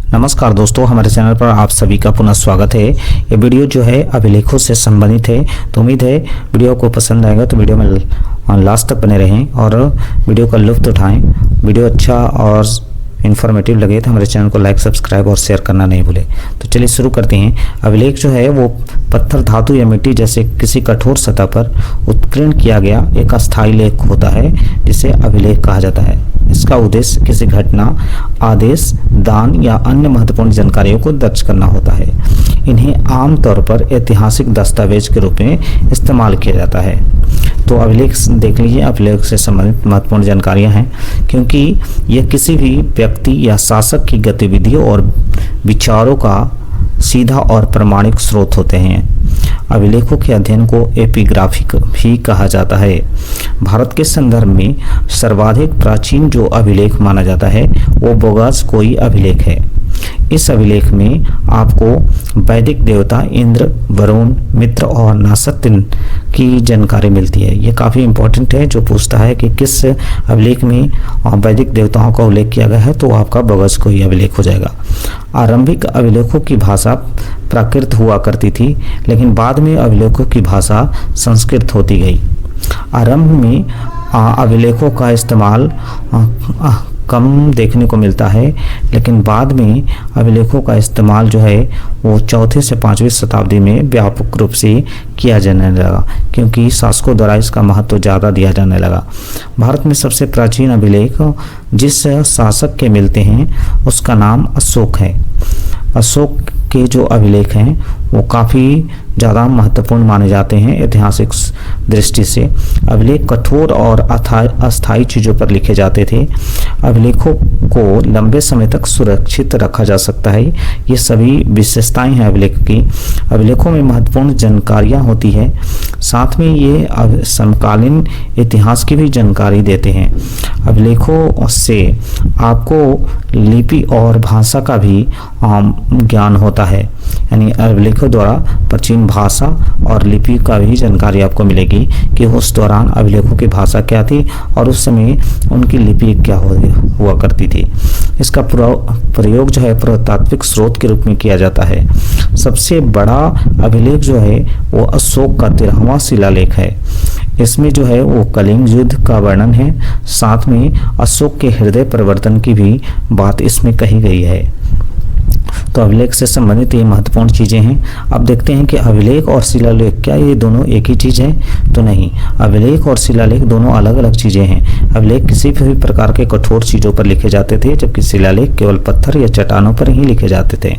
नमस्कार दोस्तों, हमारे चैनल पर आप सभी का पुनः स्वागत है। ये वीडियो जो है अभिलेखों से संबंधित है, तो उम्मीद है वीडियो को पसंद आएगा। तो वीडियो में लास्ट तक बने रहें और वीडियो का लुत्फ उठाएं। वीडियो अच्छा और इन्फॉर्मेटिव लगे तो हमारे चैनल को लाइक, सब्सक्राइब और शेयर करना नहीं भूलें। तो चलिए शुरू करते हैं। अभिलेख जो है वो पत्थर, धातु या मिट्टी जैसे किसी कठोर सतह पर उत्कीर्ण किया गया एक अस्थायी लेख होता है, जिसे अभिलेख कहा जाता है। इसका उद्देश्य किसी घटना, आदेश, दान या अन्य महत्वपूर्ण जानकारियों को दर्ज करना होता है। इन्हें आमतौर पर ऐतिहासिक दस्तावेज के रूप में इस्तेमाल किया जाता है। तो अभिलेख देख लीजिए, अभिलेख से संबंधित महत्वपूर्ण जानकारियां हैं, क्योंकि यह किसी भी व्यक्ति या शासक की गतिविधियों और विचारों का सीधा और प्रमाणिक स्रोत होते हैं। अभिलेखों के अध्ययन को एपिग्राफी भी कहा जाता है। भारत के संदर्भ में सर्वाधिक प्राचीन जो अभिलेख माना जाता है वो बोगासकोई अभिलेख है। इस अभिलेख में आपको वैदिक देवता इंद्र, वरुण, मित्र और नासतिन की जानकारी मिलती है। ये काफ़ी इंपॉर्टेंट है। जो पूछता है कि किस अभिलेख में वैदिक देवताओं का उल्लेख किया गया है, तो आपका बोगासकोई अभिलेख हो जाएगा। आरंभिक अभिलेखों की भाषा प्राकृत हुआ करती थी, लेकिन बाद में अभिलेखों की भाषा संस्कृत होती गई। आरंभ में अभिलेखों का इस्तेमाल कम देखने को मिलता है, लेकिन बाद में अभिलेखों का इस्तेमाल जो है वो 4वीं से 5वीं शताब्दी में व्यापक रूप से किया जाने लगा, क्योंकि शासकों द्वारा इसका महत्व ज़्यादा दिया जाने लगा। भारत में सबसे प्राचीन अभिलेख जिस शासक के मिलते हैं उसका नाम अशोक है। अशोक के जो अभिलेख हैं वो काफ़ी ज़्यादा महत्वपूर्ण माने जाते हैं ऐतिहासिक दृष्टि से। अभिलेख कठोर और अस्थायी चीज़ों पर लिखे जाते थे। अभिलेखों को लंबे समय तक सुरक्षित रखा जा सकता है। ये सभी विशेषताएं हैं अभिलेख की। अभिलेखों में महत्वपूर्ण जानकारियां होती है, साथ में ये समकालीन इतिहास की भी जानकारी देते हैं। अभिलेखों से आपको लिपि और भाषा का भी ज्ञान होता है, यानी अभिलेखों द्वारा प्राचीन भाषा और लिपि का भी जानकारी आपको मिलेगी कि उस दौरान अभिलेखों की भाषा क्या थी और उस समय उनकी लिपि क्या हुआ करती थी। इसका प्रयोग जो है पुरातात्विक स्रोत के रूप में किया जाता है। सबसे बड़ा अभिलेख जो है वो अशोक का 13वां शिलालेख है। इसमें जो है वो कलिंग युद्ध का वर्णन है, साथ में अशोक के हृदय परिवर्तन की भी बात इसमें कही गई है। तो अभिलेख से संबंधित ये महत्वपूर्ण चीज़ें हैं। अब देखते हैं कि अभिलेख और शिलालेख क्या ये दोनों एक ही चीज़ है? तो नहीं, अभिलेख और शिलालेख दोनों अलग अलग चीज़ें हैं। अभिलेख किसी भी प्रकार के कठोर चीज़ों पर लिखे जाते थे, जबकि शिलालेख केवल पत्थर या चट्टानों पर ही लिखे जाते थे।